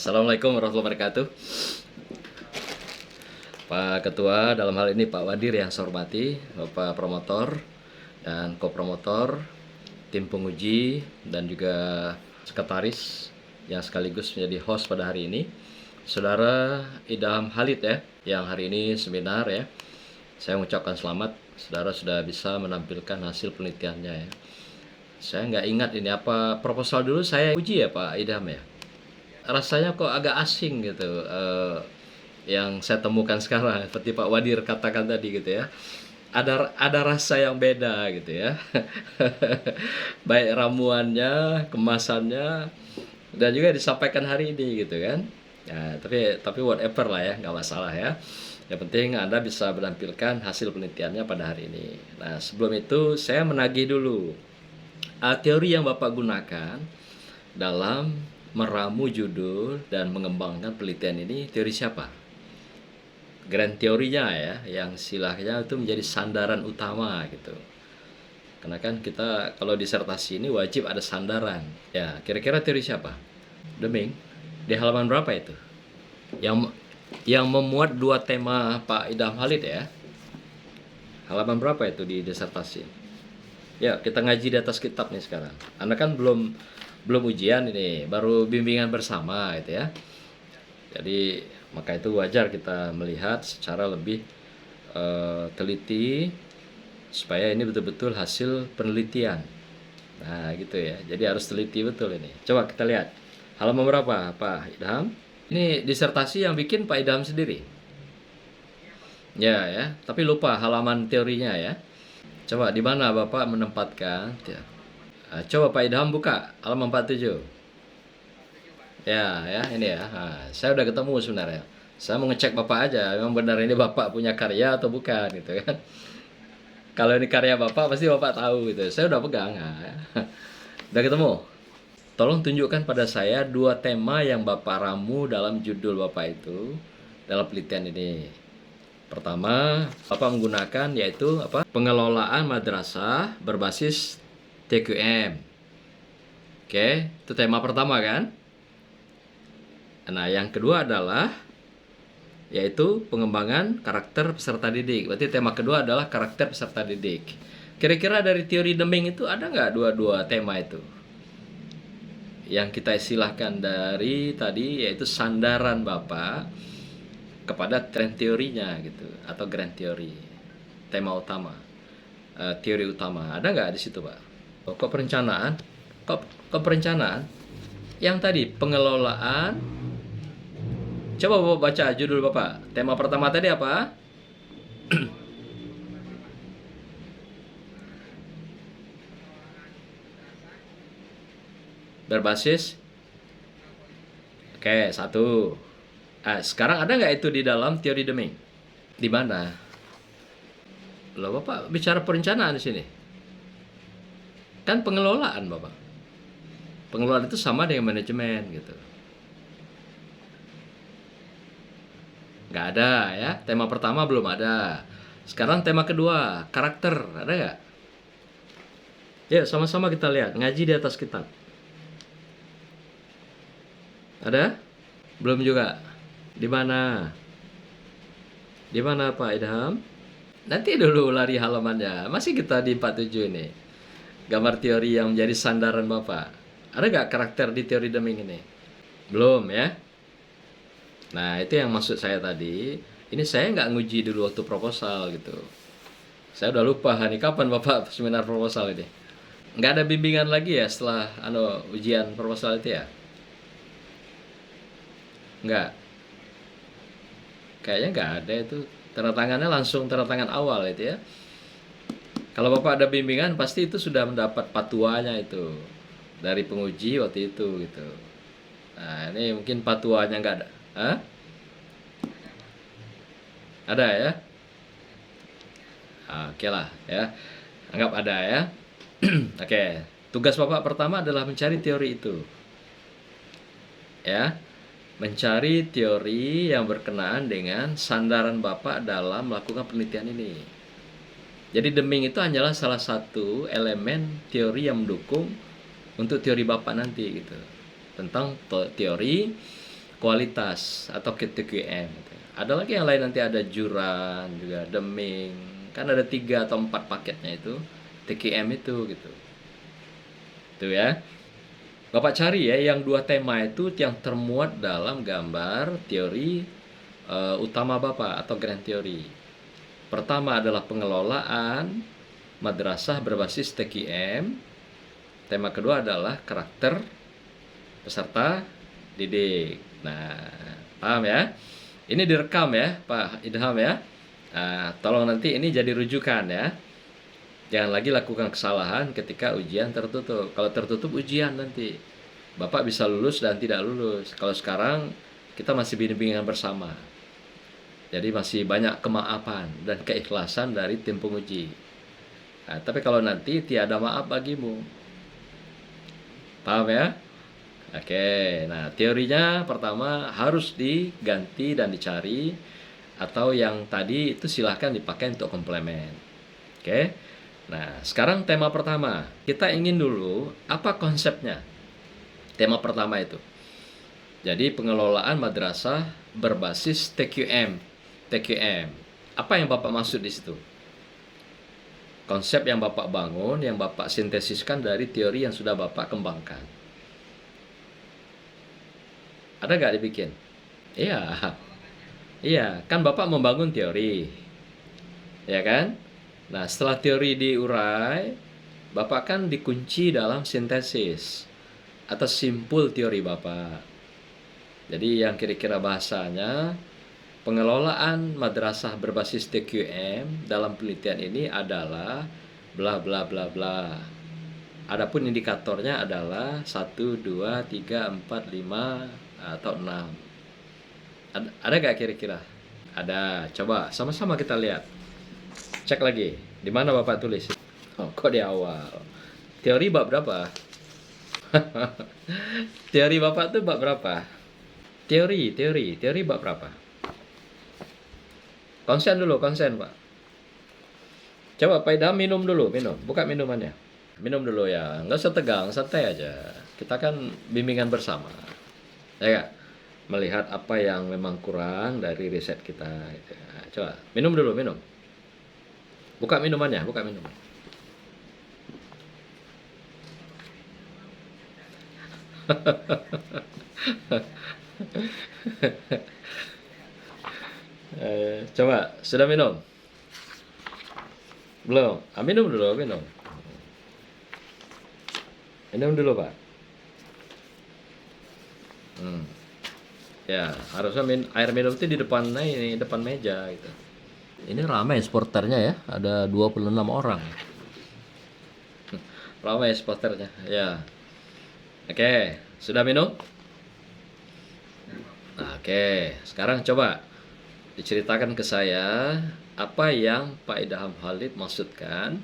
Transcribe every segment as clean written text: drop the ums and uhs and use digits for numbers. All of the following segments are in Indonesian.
Assalamualaikum warahmatullahi wabarakatuh. Pak Ketua, dalam hal ini Pak Wadir yang saya hormati, Bapak Promotor dan Kopromotor, tim penguji, dan juga sekretaris yang sekaligus menjadi host pada hari ini. Saudara Idham Khalid ya, yang hari ini seminar ya. Saya mengucapkan selamat, saudara sudah bisa menampilkan hasil penelitiannya ya. Saya nggak ingat ini apa proposal dulu saya uji ya Pak Idham ya. Rasanya kok agak asing gitu, yang saya temukan sekarang seperti Pak Wadir katakan tadi gitu ya, ada rasa yang beda gitu ya. Baik ramuannya, kemasannya, dan juga disampaikan hari ini gitu kan ya. Tapi whatever lah ya, nggak masalah ya. Yang penting Anda bisa menampilkan hasil penelitiannya pada hari ini. Nah, sebelum itu saya menagih dulu teori yang Bapak gunakan dalam meramu judul dan mengembangkan penelitian ini. Teori siapa? Grand teorinya ya, yang istilahnya itu menjadi sandaran utama gitu. Karena kan kita kalau disertasi ini wajib ada sandaran. Ya, kira-kira teori siapa? Deming. Di halaman berapa itu? Yang memuat dua tema Pak Idham Khalid ya. Halaman berapa itu di disertasi? Ya, kita ngaji di atas kitab nih sekarang. Anda kan belum ujian ini, baru bimbingan bersama gitu ya. Jadi maka itu wajar kita melihat secara lebih teliti supaya ini betul-betul hasil penelitian. Nah gitu ya, jadi harus teliti betul ini. Coba kita lihat halaman berapa Pak Idham. Ini disertasi yang bikin Pak Idham sendiri ya, tapi lupa halaman teorinya ya. Coba di mana Bapak menempatkan ya. Coba Pak Idham buka halaman 47. Ya, ini ya. Nah, saya udah ketemu sebenarnya. Saya mau ngecek Bapak aja, memang benar ini Bapak punya karya atau bukan gitu kan. Kalau ini karya Bapak pasti Bapak tahu gitu. Saya udah pegang. Nah, udah ketemu. Tolong tunjukkan pada saya dua tema yang Bapak ramu dalam judul Bapak itu dalam penelitian ini. Pertama, Bapak menggunakan yaitu apa? Pengelolaan madrasah berbasis TQM. Oke, itu tema pertama kan? Nah, yang kedua adalah yaitu pengembangan karakter peserta didik. Berarti tema kedua adalah karakter peserta didik. Kira-kira dari teori Deming itu ada nggak dua-dua tema itu? Yang kita istilahkan dari tadi yaitu sandaran Bapak kepada trend teorinya gitu, atau grand teori, tema utama, teori utama. Ada nggak di situ Pak? Kok perencanaan? Kok perencanaan? Yang tadi pengelolaan. Coba Bapak baca judul Bapak. Tema pertama tadi apa? Berbasis. Oke, satu. Sekarang ada nggak itu di dalam teori Deming? Di mana? Loh, Bapak bicara perencanaan di sini. Kan pengelolaan Bapak. Pengelolaan itu sama dengan manajemen gitu. Nggak ada ya. Tema pertama belum ada. Sekarang tema kedua, karakter. Ada nggak? Ya, sama-sama kita lihat. Ngaji di atas kitab. Ada? Belum juga. Di mana? Di mana Pak Idham? Nanti dulu lari halamannya. Masih kita di 47 ini. Gambar teori yang menjadi sandaran Bapak. Ada nggak karakter di teori Deming ini? Belum ya? Nah, itu yang maksud saya tadi. Ini saya nggak nguji dulu waktu proposal gitu. Saya udah lupa nih kapan Bapak seminar proposal ini. Nggak ada bimbingan lagi ya setelah ujian proposal itu ya? Nggak. Kayaknya nggak ada itu. Tanda tangannya langsung tanda tangan awal itu ya. Kalau Bapak ada bimbingan pasti itu sudah mendapat patuanya itu dari penguji waktu itu gitu. Nah, ini mungkin patuanya nggak ada. Hah? Ada ya? Oke lah ya. Anggap ada ya. Oke. Tugas Bapak pertama adalah mencari teori itu. Ya. Mencari teori yang berkenaan dengan sandaran Bapak dalam melakukan penelitian ini. Jadi Deming itu hanyalah salah satu elemen teori yang mendukung untuk teori Bapak nanti gitu. Tentang teori kualitas atau TQM gitu. Ada lagi yang lain, nanti ada Juran juga, Deming, kan ada 3 atau 4 paketnya itu TQM itu gitu. Tuh ya. Bapak cari ya yang 2 tema itu yang termuat dalam gambar teori utama Bapak atau grand theory. Pertama adalah pengelolaan madrasah berbasis TQM. Tema kedua adalah karakter peserta didik. Nah, paham ya? Ini direkam ya, Pak Idham ya. Nah, tolong nanti ini jadi rujukan ya. Jangan lagi lakukan kesalahan ketika ujian tertutup. Kalau tertutup ujian nanti, Bapak bisa lulus dan tidak lulus. Kalau sekarang kita masih bimbingan bersama. Jadi masih banyak kemaafan dan keikhlasan dari tim penguji. Nah, tapi kalau nanti tiada maaf bagimu. Paham ya? Oke, nah teorinya pertama harus diganti dan dicari, atau yang tadi itu silahkan dipakai untuk komplement. Oke, nah sekarang tema pertama, kita ingin dulu apa konsepnya. Tema pertama itu, jadi pengelolaan madrasah berbasis TQM. TQM, apa yang Bapak maksud di situ? Konsep yang Bapak bangun, yang Bapak sintesiskan dari teori yang sudah Bapak kembangkan. Ada nggak dibikin? Iya, iya, kan Bapak membangun teori, ya kan? Nah, setelah teori diurai, Bapak kan dikunci dalam sintesis atau simpul teori Bapak. Jadi yang kira-kira bahasanya, pengelolaan madrasah berbasis TQM dalam penelitian ini adalah bla bla bla bla. Adapun indikatornya adalah 1, 2, 3, 4, 5, atau 6. Ada gak kira-kira? Ada. Coba sama-sama kita lihat. Cek lagi. Di mana Bapak tulis? Oh, kok di awal? Teori bab berapa? Teori Bapak tuh bab berapa? Teori bab berapa? Konsen dulu, konsen Pak. Coba Pak Idham minum dulu, minum. Buka minumannya. Minum dulu ya, nggak usah tegang, santai aja. Kita kan bimbingan bersama. Ya gak? Melihat apa yang memang kurang dari riset kita gitu. Nah, coba minum dulu, minum. Buka minumannya, buka minuman. Coba, sudah minum? Belum? Minum dulu, minum. Minum dulu, Pak. Ya, harusnya air minum itu di depan ini, depan meja gitu. Ini ramai supporternya ya, ada 26 orang. Ramai supporternya, ya. Oke, sudah minum? Oke, sekarang coba diceritakan ke saya apa yang Pak Idham Khalid maksudkan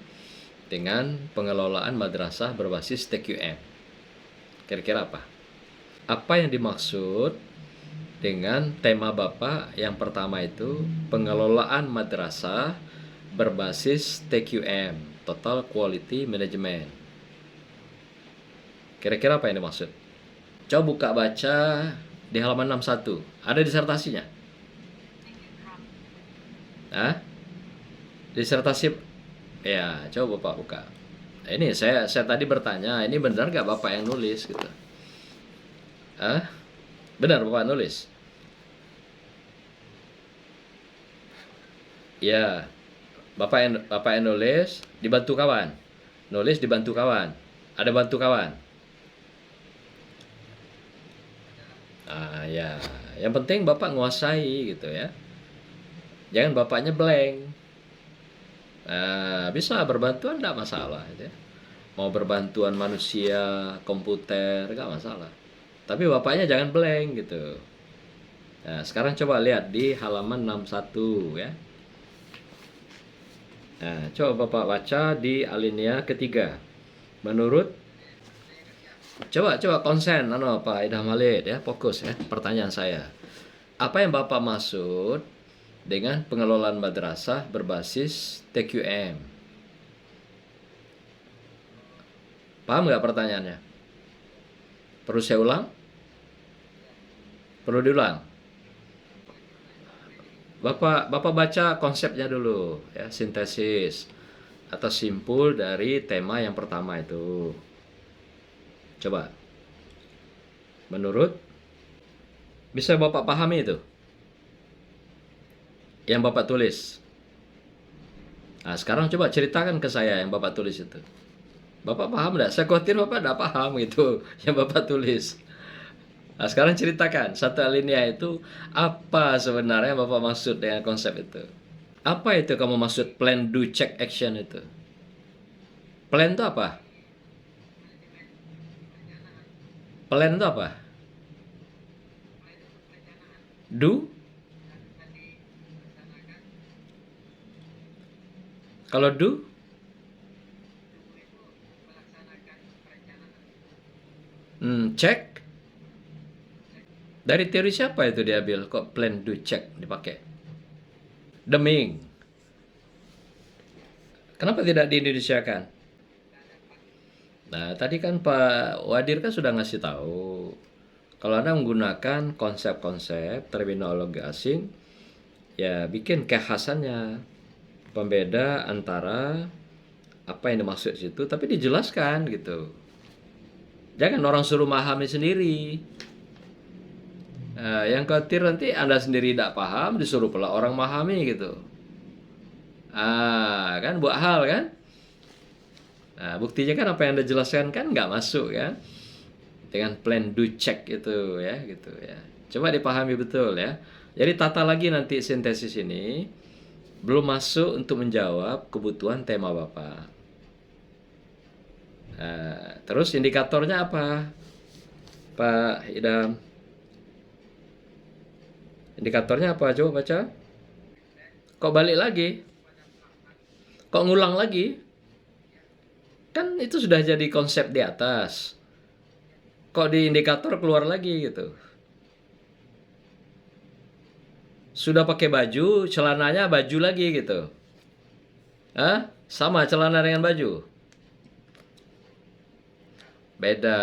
dengan pengelolaan madrasah berbasis TQM. Kira-kira apa? Apa yang dimaksud dengan tema Bapak yang pertama itu pengelolaan madrasah berbasis TQM, Total Quality Management. Kira-kira apa yang dimaksud? Coba buka baca di halaman 61. Ada disertasinya? Hah? Disertasi? Ya, coba Bapak buka. Ini saya tadi bertanya, ini benar nggak Bapak yang nulis gitu? Hah? Benar Bapak nulis? Ya, Bapak yang nulis dibantu kawan. Nulis dibantu kawan. Ada bantu kawan. Ya, yang penting Bapak nguasai gitu ya. Jangan Bapaknya blank. Bisa berbantuan enggak masalah gitu ya. Mau berbantuan manusia, komputer, enggak masalah. Tapi Bapaknya jangan blank gitu. Nah, sekarang coba lihat di halaman 61 ya. Nah, coba Bapak baca di alinea ketiga. Coba konsen Pak Idham Khalid ya, fokus ya pertanyaan saya. Apa yang Bapak maksud dengan pengelolaan madrasah berbasis TQM? Paham nggak pertanyaannya? Perlu saya ulang? Perlu diulang. Bapak baca konsepnya dulu ya, sintesis atau simpul dari tema yang pertama itu. Coba. Menurut bisa Bapak pahami itu yang Bapak tulis. Nah, sekarang coba ceritakan ke saya yang Bapak tulis itu. Bapak paham nggak? Saya khawatir Bapak nggak paham itu yang Bapak tulis. Nah, sekarang ceritakan satu alinea itu apa sebenarnya Bapak maksud dengan konsep itu. Apa itu kamu maksud plan, do, check, action itu? Plan itu apa? Plan itu apa? Do? Kalau do? Check? Dari teori siapa itu diambil? Kok plan, do, check dipakai? Deming. Kenapa tidak di-Indonesiakan? Nah, tadi kan Pak Wadir kan sudah ngasih tahu. Kalau Anda menggunakan konsep-konsep terminologi asing, ya bikin kekhasannya. Pembeda antara apa yang dimaksud situ, tapi dijelaskan gitu. Jangan orang suruh memahami sendiri. Yang khawatir nanti Anda sendiri tidak paham, disuruh pula orang memahami gitu. Kan buat hal kan? Nah, buktinya kan apa yang Anda jelaskan kan nggak masuk kan? Dengan plan do check itu ya gitu ya. Coba dipahami betul ya. Jadi tata lagi nanti sintesis ini belum masuk untuk menjawab kebutuhan tema Bapak. Terus indikatornya apa, Pak Idam? Indikatornya apa? Coba baca. Kok balik lagi? Kok ngulang lagi? Kan itu sudah jadi konsep di atas. Kok di indikator keluar lagi gitu? Sudah pakai baju, celananya baju lagi gitu. Sama celana dengan baju? Beda.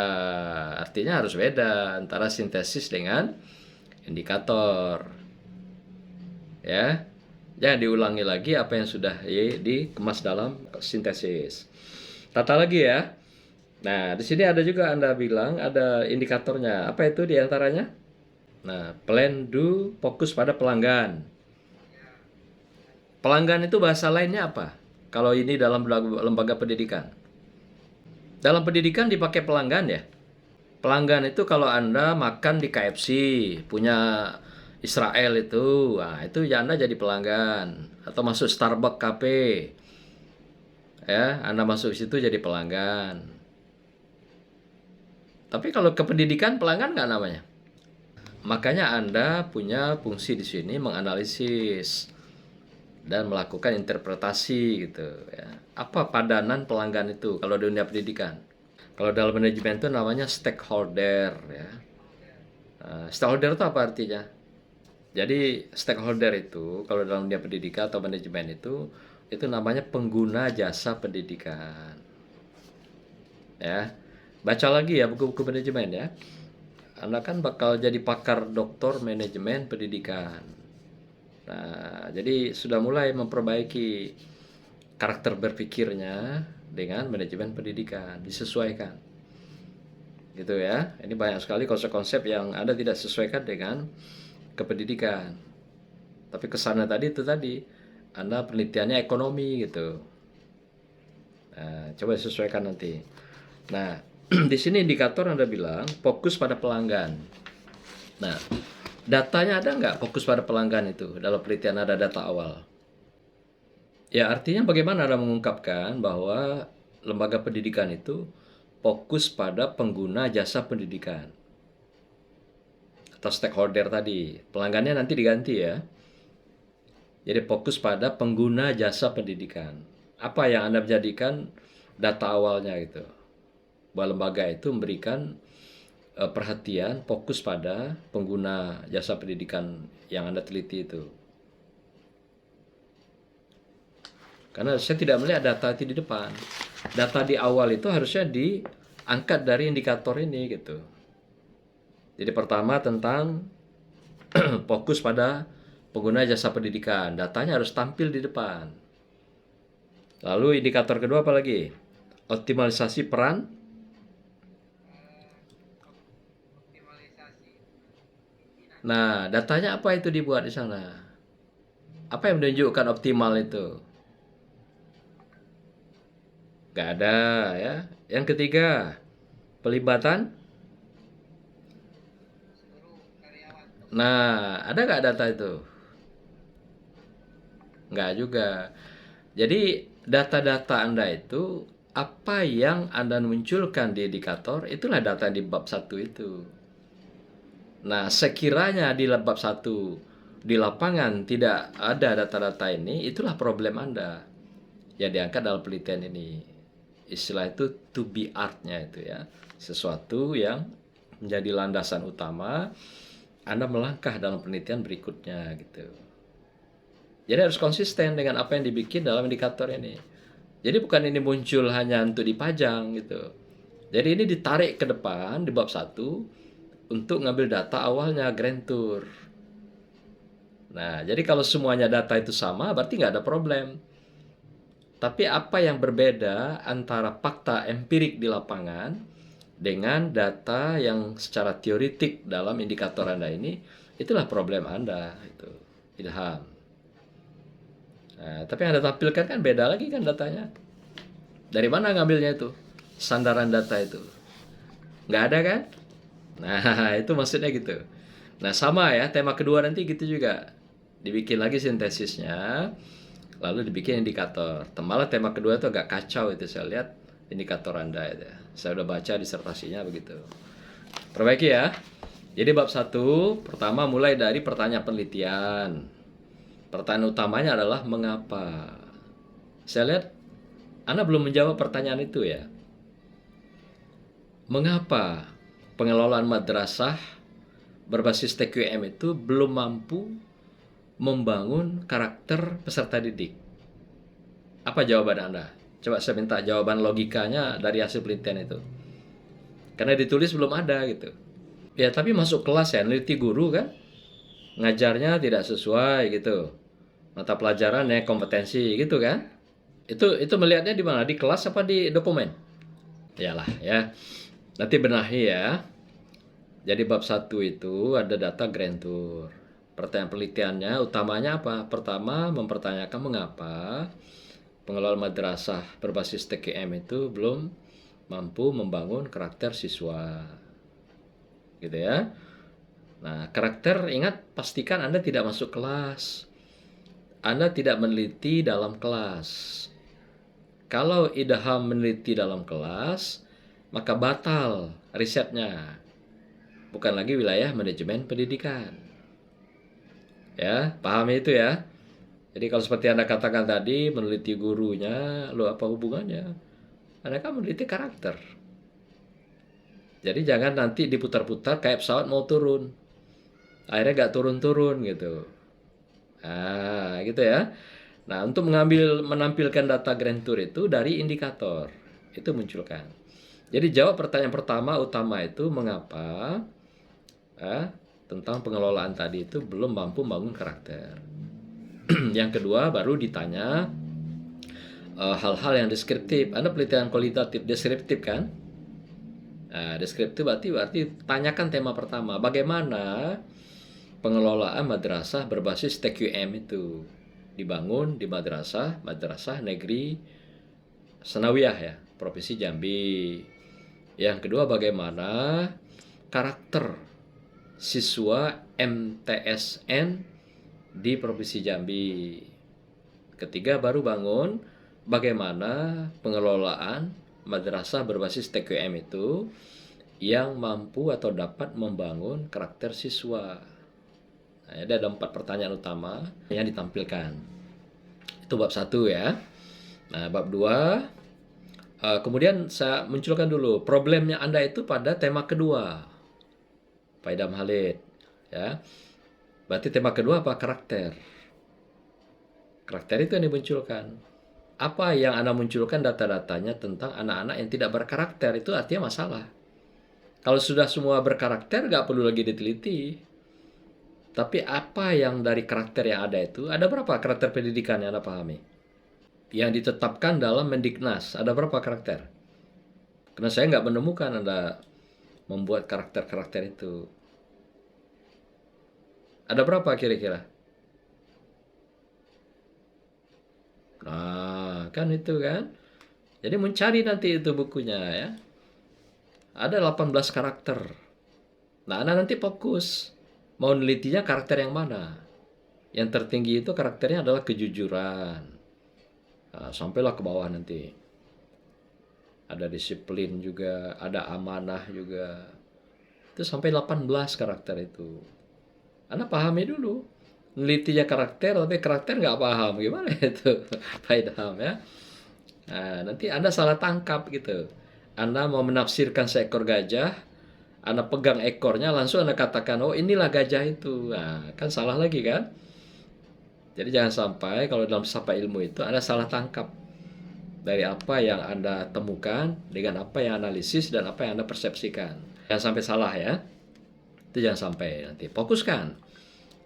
Artinya harus beda antara sintesis dengan indikator. Ya. Jangan diulangi lagi apa yang sudah dikemas dalam sintesis. Tata lagi ya. Nah, di sini ada juga Anda bilang ada indikatornya. Apa itu diantaranya? Nah, plan, do, fokus pada pelanggan. Pelanggan itu bahasa lainnya apa? Kalau ini dalam lembaga pendidikan. Dalam pendidikan dipakai pelanggan ya. Pelanggan itu kalau Anda makan di KFC, punya Israel itu, itu ya Anda jadi pelanggan. Atau masuk Starbucks Cafe, ya Anda masuk situ jadi pelanggan. Tapi kalau ke pendidikan pelanggan nggak namanya. Makanya Anda punya fungsi di sini menganalisis dan melakukan interpretasi gitu ya. Apa padanan pelanggan itu kalau di dunia pendidikan? Kalau dalam manajemen itu namanya stakeholder ya. Stakeholder itu apa artinya? Jadi stakeholder itu kalau dalam dunia pendidikan atau manajemen itu namanya pengguna jasa pendidikan. Ya. Baca lagi ya buku-buku manajemen ya. Anda kan bakal jadi pakar doktor manajemen pendidikan. Nah, jadi sudah mulai memperbaiki karakter berpikirnya dengan manajemen pendidikan, disesuaikan. Gitu ya. Ini banyak sekali konsep-konsep yang Anda tidak sesuaikan dengan kependidikan. Tapi kesana tadi itu tadi, Anda penelitiannya ekonomi gitu. Nah, coba disesuaikan nanti. Nah, di sini indikator Anda bilang fokus pada pelanggan. Nah, datanya ada nggak fokus pada pelanggan itu? Dalam penelitian ada data awal. Ya, artinya bagaimana Anda mengungkapkan bahwa lembaga pendidikan itu fokus pada pengguna jasa pendidikan atau stakeholder tadi. Pelanggannya nanti diganti ya. Jadi fokus pada pengguna jasa pendidikan. Apa yang Anda jadikan data awalnya gitu. Bahwa lembaga itu memberikan perhatian fokus pada pengguna jasa pendidikan yang Anda teliti itu. Karena saya tidak melihat data itu di depan. Data di awal itu harusnya diangkat dari indikator ini gitu. Jadi pertama tentang fokus pada pengguna jasa pendidikan. Datanya harus tampil di depan. Lalu indikator kedua apa lagi? Optimalisasi peran. Nah, datanya apa itu dibuat di sana? Apa yang menunjukkan optimal itu? Nggak ada ya. Yang ketiga, pelibatan. Nah, ada nggak data itu? Nggak juga. Jadi data-data Anda itu apa yang Anda munculkan di indikator itulah data di bab 1 itu. Nah, sekiranya di bab 1 di lapangan tidak ada data-data ini, itulah problem Anda yang diangkat dalam penelitian ini. Istilah itu to be art-nya itu ya. Sesuatu yang menjadi landasan utama Anda melangkah dalam penelitian berikutnya gitu. Jadi harus konsisten dengan apa yang dibikin dalam indikator ini. Jadi bukan ini muncul hanya untuk dipajang gitu. Jadi ini ditarik ke depan di bab 1 untuk ngambil data awalnya Grand Tour. Nah, jadi kalau semuanya data itu sama berarti nggak ada problem. Tapi apa yang berbeda antara fakta empirik di lapangan dengan data yang secara teoritik dalam indikator Anda ini, itulah problem Anda itu, Ilham. Nah, tapi yang Anda tampilkan kan beda lagi kan datanya. Dari mana ngambilnya itu? Sandaran data itu. Nggak ada kan? Nah, itu maksudnya gitu. Nah, sama ya, tema kedua nanti gitu juga. Dibikin lagi sintesisnya, lalu dibikin indikator. Malah tema kedua itu agak kacau itu saya lihat indikator Anda itu. Saya udah baca disertasinya begitu. Perbaiki ya. Jadi bab 1, pertama mulai dari pertanyaan penelitian. Pertanyaan utamanya adalah mengapa. Saya lihat Anda belum menjawab pertanyaan itu ya. Mengapa pengelolaan madrasah berbasis TQM itu belum mampu membangun karakter peserta didik? Apa jawaban Anda? Coba saya minta jawaban logikanya dari hasil penelitian itu. Karena ditulis belum ada gitu. Ya tapi masuk kelas ya, neliti guru kan, ngajarnya tidak sesuai gitu. Mata pelajarannya kompetensi gitu kan. Itu melihatnya di mana? Di kelas apa di dokumen? Iyalah ya. Nanti benahi ya. Jadi bab 1 itu ada data Grand Tour. Pertanyaan penelitiannya utamanya apa? Pertama, mempertanyakan mengapa pengelola madrasah berbasis TKM itu belum mampu membangun karakter siswa. Gitu ya. Nah, karakter ingat pastikan Anda tidak masuk kelas. Anda tidak meneliti dalam kelas. Kalau Idham meneliti dalam kelas, maka batal risetnya. Bukan lagi wilayah manajemen pendidikan. Ya, pahami itu ya. Jadi kalau seperti Anda katakan tadi, meneliti gurunya, lo apa hubungannya? Anda kan meneliti karakter. Jadi jangan nanti diputar-putar kayak pesawat mau turun. Akhirnya nggak turun-turun gitu. Nah, gitu ya. Nah, untuk menampilkan data Grand Tour itu dari indikator. Itu munculkan. Jadi jawab pertanyaan pertama utama itu mengapa tentang pengelolaan tadi itu belum mampu membangun karakter. Yang kedua baru ditanya hal-hal yang deskriptif. Anda penelitian kualitatif deskriptif kan? Nah, deskriptif berarti tanyakan tema pertama. Bagaimana pengelolaan madrasah berbasis TQM itu dibangun di madrasah negeri Sanawiyah ya, Provinsi Jambi. Yang kedua bagaimana karakter siswa MTSN di Provinsi Jambi. Ketiga baru bangun bagaimana pengelolaan madrasah berbasis TQM itu yang mampu atau dapat membangun karakter siswa. Nah, ada 4 pertanyaan utama yang ditampilkan. Itu bab 1 ya. Nah, bab 2 kemudian saya munculkan dulu problemnya Anda itu pada tema kedua. Pak Idham Khalid ya. Berarti tema kedua apa? Karakter. Karakter itu yang dimunculkan. Apa yang Anda munculkan data-datanya tentang anak-anak yang tidak berkarakter, itu artinya masalah. Kalau sudah semua berkarakter, nggak perlu lagi diteliti. Tapi apa yang dari karakter yang ada itu, ada berapa karakter pendidikan yang Anda pahami? Yang ditetapkan dalam Mendiknas, ada berapa karakter? Karena saya nggak menemukan Anda membuat karakter-karakter itu. Ada berapa kira-kira? Nah, kan itu kan. Jadi mencari nanti itu bukunya ya. Ada 18 karakter. Nah, Anda nanti fokus. Mau nelitinya karakter yang mana? Yang tertinggi itu karakternya adalah kejujuran. Nah, sampailah ke bawah nanti. Ada disiplin juga, ada amanah juga. Itu sampai 18 karakter itu. Anda pahami dulu. Nelitinya karakter, tapi karakter nggak paham. Gimana itu? Pak Idham ya. Nah, nanti Anda salah tangkap gitu. Anda mau menafsirkan seekor gajah, Anda pegang ekornya, langsung Anda katakan, oh inilah gajah itu. Nah, kan salah lagi kan? Jadi jangan sampai kalau dalam sapa ilmu itu Anda salah tangkap dari apa yang Anda temukan dengan apa yang analisis dan apa yang Anda persepsikan. Jangan sampai salah ya. Itu jangan sampai nanti. Fokuskan.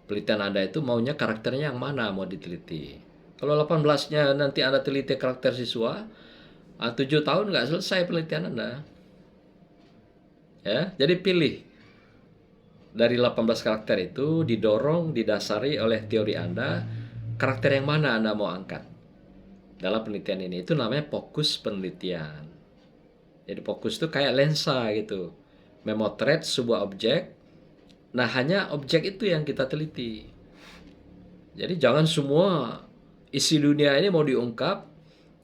Penelitian Anda itu maunya karakternya yang mana mau diteliti. Kalau 18-nya nanti Anda teliti karakter siswa, 7 tahun nggak selesai penelitian Anda. Ya, jadi pilih dari 18 karakter itu didorong, didasari oleh teori Anda, karakter yang mana Anda mau angkat dalam penelitian ini. Itu namanya fokus penelitian. Jadi fokus itu kayak lensa gitu. Memotret sebuah objek. Nah, hanya objek itu yang kita teliti. Jadi jangan semua isi dunia ini mau diungkap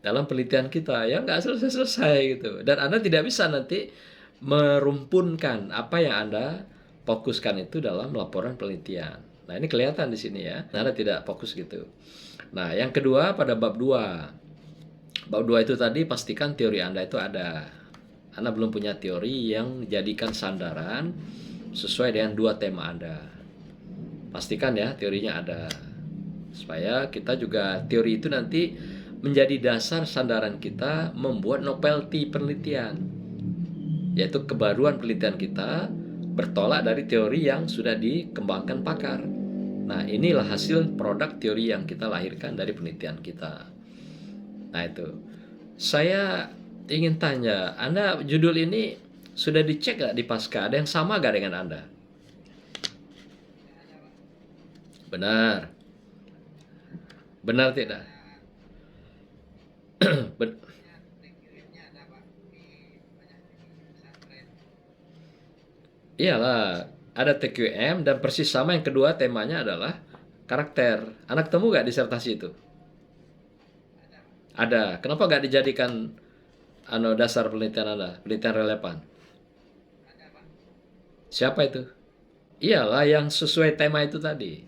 dalam penelitian kita. Ya nggak selesai-selesai gitu. Dan Anda tidak bisa nanti merumpunkan apa yang Anda fokuskan itu dalam laporan penelitian. Nah, ini kelihatan di sini ya. Anda tidak fokus gitu. Nah, yang kedua pada bab 2. Bab 2 itu tadi pastikan teori Anda itu ada. Anda belum punya teori yang jadikan sandaran sesuai dengan 2 tema Anda. Pastikan ya teorinya ada. Supaya kita juga teori itu nanti menjadi dasar sandaran kita membuat novelty penelitian. Yaitu kebaruan penelitian kita bertolak dari teori yang sudah dikembangkan pakar. Nah, inilah hasil produk teori yang kita lahirkan dari penelitian kita. Nah, itu. Saya ingin tanya, Anda judul ini sudah dicek nggak di Pasca? Ada yang sama nggak dengan Anda? Benar. Benar tidak? Ben- Iyalah, ada TQM dan persis sama yang kedua temanya adalah karakter. Anak temu nggak disertasi itu? Ada. Kenapa nggak dijadikan dasar penelitian Anda, penelitian relevan? Siapa itu? Iyalah yang sesuai tema itu tadi.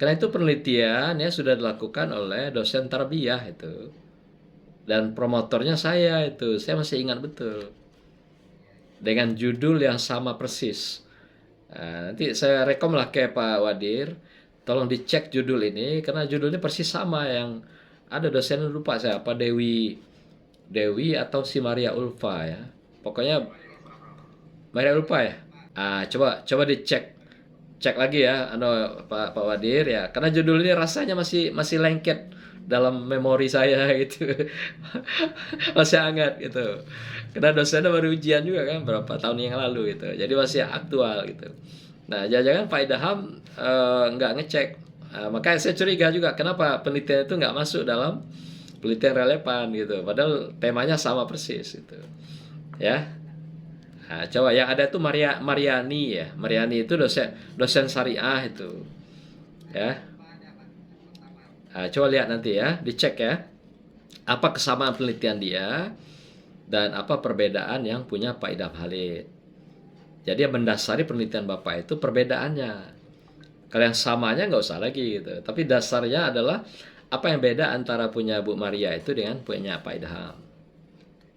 Karena itu penelitian ya sudah dilakukan oleh dosen tarbiyah itu. Dan promotornya saya itu, saya masih ingat betul. Dengan judul yang sama persis. Nah, nanti saya rekom lah ke Pak Wadir, tolong dicek judul ini karena judulnya persis sama yang ada dosen lupa saya apa Dewi Dewi atau si Maria Ulfa ya. Pokoknya Maria Ulfa ya. Coba coba dicek cek lagi ya Pak Wadir ya karena judul ini rasanya masih masih lengket dalam memori saya gitu. Masih hangat gitu karena dosennya baru ujian juga kan berapa tahun yang lalu gitu jadi masih aktual gitu. Nah, jangan-jangan Pak Idham nggak ngecek. Makanya saya curiga juga kenapa penelitian itu nggak masuk dalam penelitian relevan gitu padahal temanya sama persis gitu ya. Nah, coba yang ada itu Mariani ya. Mariani itu dosen dosen syariah itu. Ya. Nah, coba lihat nanti ya, dicek ya. Apa kesamaan penelitian dia dan apa perbedaan yang punya Pak Idham Halid. Jadi yang mendasari penelitian Bapak itu perbedaannya. Kalau yang samanya nggak usah lagi gitu. Tapi dasarnya adalah apa yang beda antara punya Bu Maria itu dengan punya Pak Idham.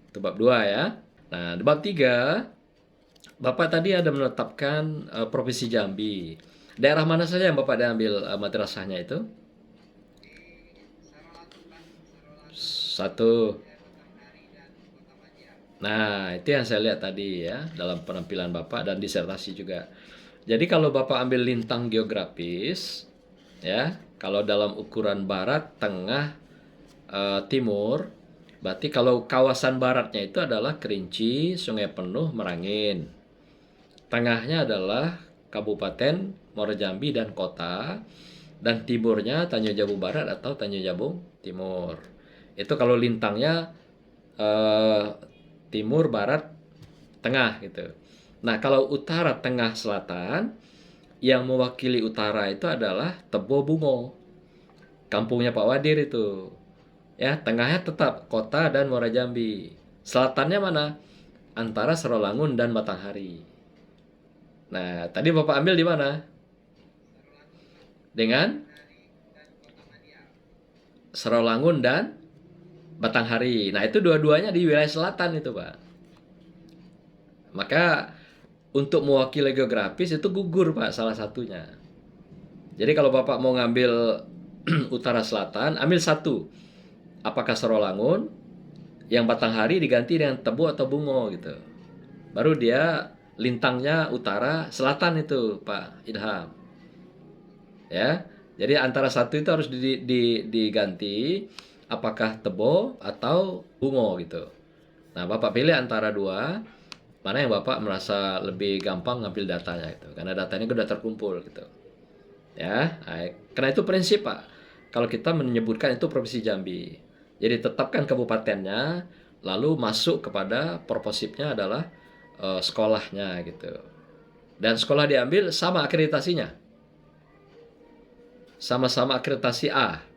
Itu bab 2 ya. Nah, di bab 3 Bapak tadi ada menetapkan Provinsi Jambi. Daerah mana saja yang Bapak ambil madrasahnya itu? Satu. Nah, itu yang saya lihat tadi ya dalam penampilan Bapak dan disertasi juga. Jadi kalau Bapak ambil lintang geografis, ya, kalau dalam ukuran barat, tengah, timur, berarti kalau kawasan baratnya itu adalah Kerinci, Sungai Penuh, Merangin. Tengahnya adalah Kabupaten Muara Jambi dan kota, dan timurnya Tanjung Jabung Barat atau Tanjung Jabung Timur. Itu kalau lintangnya eh, timur, barat, tengah gitu. Nah, kalau utara, tengah, selatan, yang mewakili utara itu adalah Tebo Bungo, kampungnya Pak Wadir itu. Ya, tengahnya tetap kota dan Muara Jambi. Selatannya mana? Antara Serolangun dan Batanghari. Nah, tadi Bapak ambil di mana? Dengan Serolangun dan Batanghari. Nah, itu dua-duanya di wilayah selatan itu, Pak. Maka untuk mewakili geografis itu gugur, Pak, salah satunya. Jadi kalau Bapak mau ngambil utara selatan, ambil satu. Apakah Serolangun, yang Batanghari diganti dengan Tebu atau Bungo gitu. Baru dia lintangnya utara selatan itu, Pak Idham. Ya. Jadi antara satu itu harus diganti apakah Tebo atau Bungo gitu. Nah, Bapak pilih antara dua, mana yang Bapak merasa lebih gampang ngambil datanya itu. Karena datanya sudah terkumpul gitu. Ya, karena itu prinsip, Pak. Kalau kita menyebutkan itu Provinsi Jambi. Jadi tetapkan kabupatennya, lalu masuk kepada proposipnya adalah sekolahnya gitu. Dan sekolah diambil sama akreditasinya. Sama-sama akreditasi A.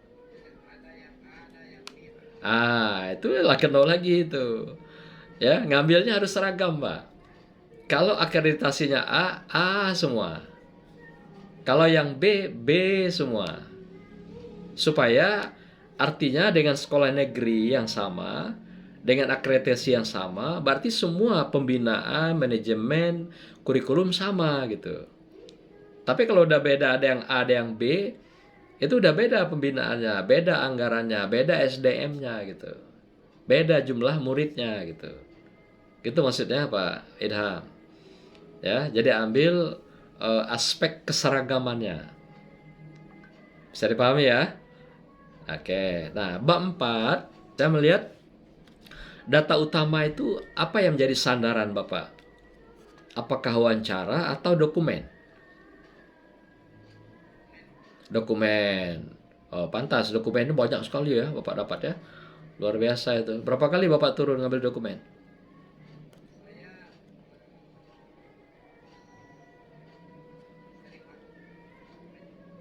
Itu lah kenal lagi itu. Ya, ngambilnya harus seragam, Pak. Kalau akreditasinya A, A semua. Kalau yang B, B semua. Supaya artinya dengan sekolah negeri yang sama, dengan akreditasi yang sama, berarti semua pembinaan, manajemen, kurikulum sama gitu. Tapi kalau udah beda, ada yang A, ada yang B, itu udah beda pembinaannya, beda anggarannya, beda SDM-nya gitu. Beda jumlah muridnya gitu. Gitu maksudnya Pak Idham. Ya, jadi ambil aspek keseragamannya. Bisa dipahami ya? Oke. Nah, bab 4 saya melihat data utama itu apa yang menjadi sandaran Bapak? Apakah wawancara atau dokumen? Dokumen. Oh, pantas dokumen ini banyak sekali ya Bapak dapat ya. Luar biasa itu. Berapa kali Bapak turun ngambil dokumen?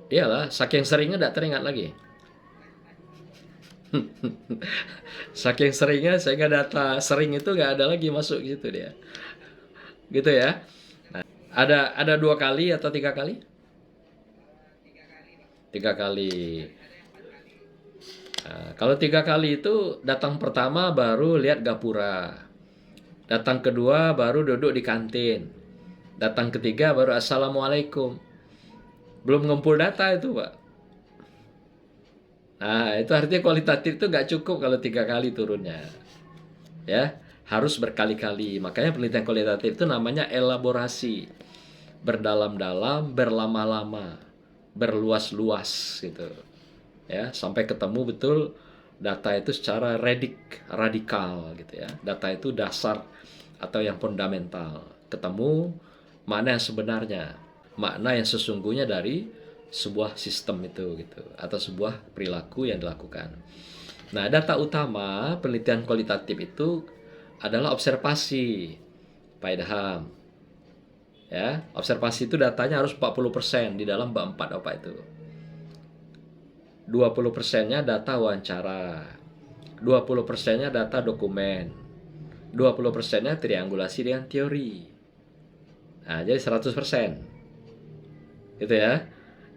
Iyalah, saking seringnya tidak teringat lagi. Saking seringnya sehingga data sering itu nggak ada lagi masuk gitu dia. Gitu ya. Ada 2 kali atau 3 kali? 3 kali. Nah, kalau 3 kali itu datang pertama baru lihat gapura. Datang kedua baru duduk di kantin. Datang ketiga baru assalamualaikum. Belum ngumpul data itu, Pak. Nah, itu artinya kualitatif itu nggak cukup kalau 3 kali turunnya. Ya, harus berkali-kali. Makanya penelitian kualitatif itu namanya elaborasi. Berdalam-dalam, berlama-lama, berluas-luas gitu. Ya, sampai ketemu betul data itu secara radikal gitu ya. Data itu dasar atau yang fundamental. Ketemu mana yang sebenarnya, makna yang sesungguhnya dari sebuah sistem itu gitu atau sebuah perilaku yang dilakukan. Nah, data utama penelitian kualitatif itu adalah observasi, Pak Idham. Ya, observasi itu datanya harus 40% di dalam bab 4 apa itu. 20%-nya data wawancara. 20%-nya data dokumen. 20%-nya triangulasi dengan teori. Nah, jadi 100%. Gitu ya.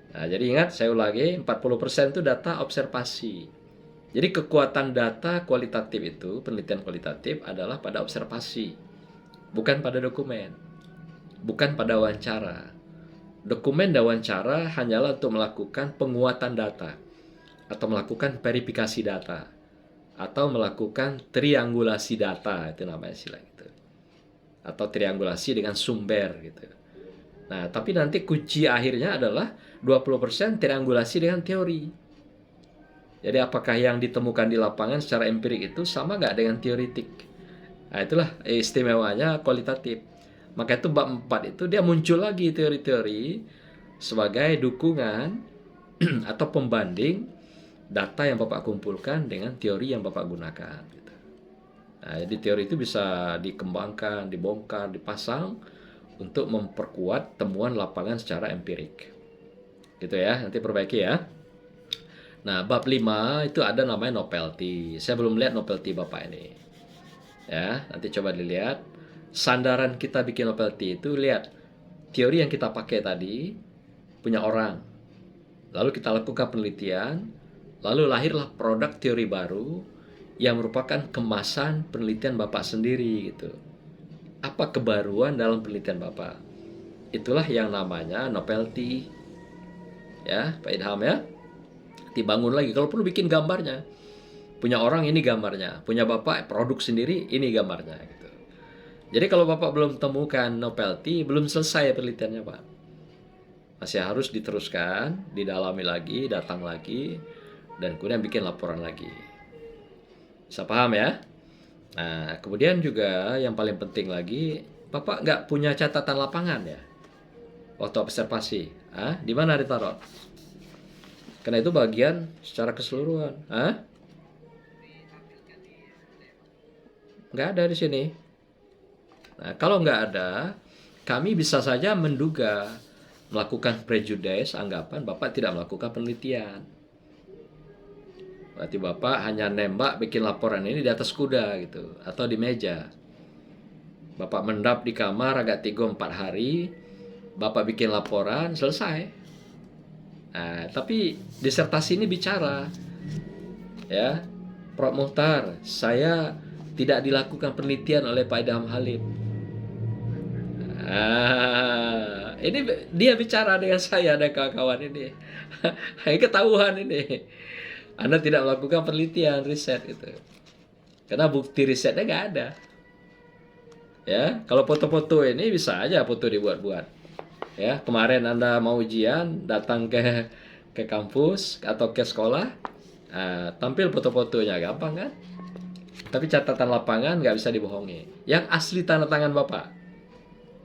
Nah, jadi ingat saya ulangi, 40% itu data observasi. Jadi kekuatan data kualitatif itu, penelitian kualitatif adalah pada observasi, bukan pada dokumen, bukan pada wawancara. Dokumen dan wawancara hanyalah untuk melakukan penguatan data, atau melakukan verifikasi data, atau melakukan triangulasi data, itu namanya istilah gitu. Atau triangulasi dengan sumber gitu. Nah, tapi nanti kunci akhirnya adalah 20% triangulasi dengan teori. Jadi apakah yang ditemukan di lapangan secara empirik itu sama nggak dengan teoritik? Nah, itulah istimewanya kualitatif. Maka itu bab 4 itu dia muncul lagi teori-teori sebagai dukungan atau pembanding data yang Bapak kumpulkan dengan teori yang Bapak gunakan. Gitu. Nah, jadi teori itu bisa dikembangkan, dibongkar, dipasang untuk memperkuat temuan lapangan secara empirik. Gitu ya, nanti perbaiki ya. Nah, bab 5 itu ada namanya novelty. Saya belum lihat novelty Bapak ini. Ya, nanti coba dilihat. Sandaran kita bikin novelty itu lihat teori yang kita pakai tadi punya orang. Lalu kita lakukan penelitian, lalu lahirlah produk teori baru yang merupakan kemasan penelitian Bapak sendiri gitu. Apa kebaruan dalam penelitian Bapak? Itulah yang namanya novelty. Ya, Pak Idham ya. Dibangun lagi. Kalau perlu bikin gambarnya. Punya orang ini gambarnya, punya Bapak produk sendiri ini gambarnya gitu. Jadi kalau Bapak belum temukan novelty, belum selesai penelitiannya Pak. Masih harus diteruskan, didalami lagi, datang lagi, dan kemudian bikin laporan lagi. Bisa paham ya? Nah, kemudian juga yang paling penting lagi, Bapak nggak punya catatan lapangan ya? Waktu observasi. Di mana ditaruh? Karena itu bagian secara keseluruhan. Nggak ada di sini. Nah, kalau nggak ada, kami bisa saja menduga, melakukan prejudice, anggapan Bapak tidak melakukan penelitian. Berarti Bapak hanya nembak bikin laporan ini di atas kuda gitu, atau di meja. Bapak mendap di kamar agak 3-4 hari, Bapak bikin laporan, selesai. Nah, tapi disertasi ini bicara, ya, Prof. Muhtar, saya tidak dilakukan penelitian oleh Pak Idham Halid. Ini dia bicara dengan saya dan kawan-kawan ini. Ini ketahuan ini. Anda tidak melakukan penelitian, riset gitu. Karena bukti risetnya nggak ada. Ya, kalau foto-foto ini bisa aja foto dibuat-buat. Ya, kemarin Anda mau ujian, datang ke kampus atau ke sekolah, tampil foto-fotonya gampang kan? Tapi catatan lapangan nggak bisa dibohongi. Yang asli tanda tangan Bapak.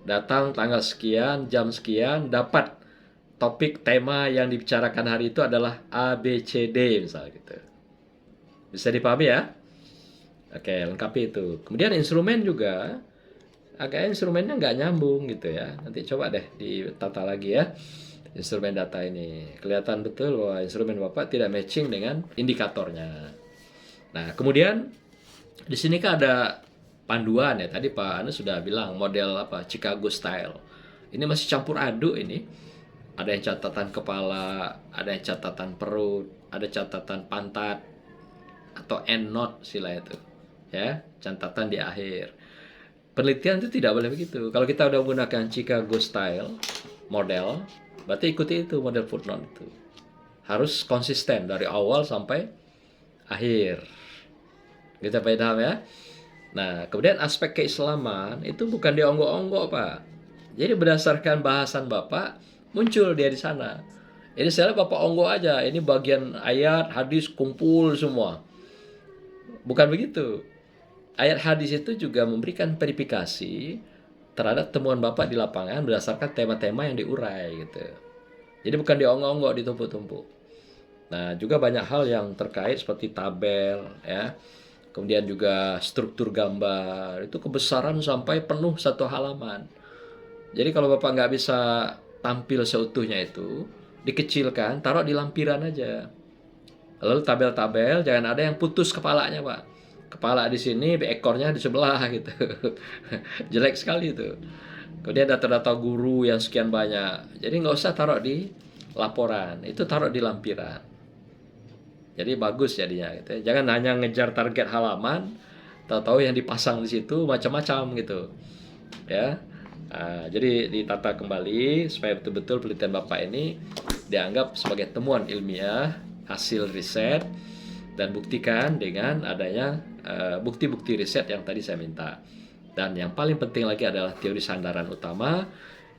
Datang tanggal sekian, jam sekian, dapat topik tema yang dibicarakan hari itu adalah A, B, C, D misalnya gitu. Bisa dipahami ya? Oke, lengkapi itu. Kemudian instrumen juga, agak instrumennya nggak nyambung gitu ya. Nanti coba deh ditata lagi ya. Instrumen data ini. Kelihatan betul bahwa instrumen Bapak tidak matching dengan indikatornya. Nah, kemudian di sini kan ada panduan ya. Tadi Pak Anu sudah bilang model apa Chicago style. Ini masih campur aduk ini. Ada yang catatan kepala, ada yang catatan perut, ada catatan pantat atau end note sila itu. Ya, catatan di akhir. Penelitian itu tidak boleh begitu. Kalau kita udah menggunakan Chicago style model, berarti ikuti itu model footnote itu. Harus konsisten dari awal sampai akhir. Gitu Pak Idham ya. Nah, kemudian aspek keislaman itu bukan dionggok-onggok Pak. Jadi berdasarkan bahasan Bapak muncul dia di sana. Ini saya Bapak onggok aja. Ini bagian ayat hadis kumpul semua. Bukan begitu. Ayat hadis itu juga memberikan verifikasi terhadap temuan Bapak di lapangan berdasarkan tema-tema yang diurai gitu. Jadi bukan dionggok-onggok, ditumpuk-tumpuk. Nah, juga banyak hal yang terkait seperti tabel ya. Kemudian juga struktur gambar, itu kebesaran sampai penuh satu halaman. Jadi kalau Bapak nggak bisa tampil seutuhnya itu, dikecilkan, taruh di lampiran aja. Lalu tabel-tabel, jangan ada yang putus kepalanya Pak. Kepala di sini, ekornya di sebelah gitu. Jelek sekali itu. Kemudian data-data guru yang sekian banyak. Jadi nggak usah taruh di laporan, itu taruh di lampiran. Jadi bagus jadinya gitu. Jangan hanya ngejar target halaman, tahu-tahu yang dipasang di situ macam-macam gitu. Ya. Jadi ditata kembali supaya betul-betul penelitian Bapak ini dianggap sebagai temuan ilmiah, hasil riset, dan buktikan dengan adanya bukti-bukti riset yang tadi saya minta. Dan yang paling penting lagi adalah teori sandaran utama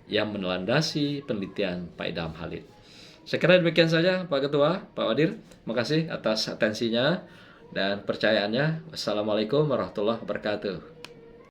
yang menelandasi penelitian Pak Idham Halid. Saya kira demikian saja Pak Ketua, Pak Wadir. Terima kasih atas atensinya dan percayaannya. Wassalamualaikum warahmatullahi wabarakatuh.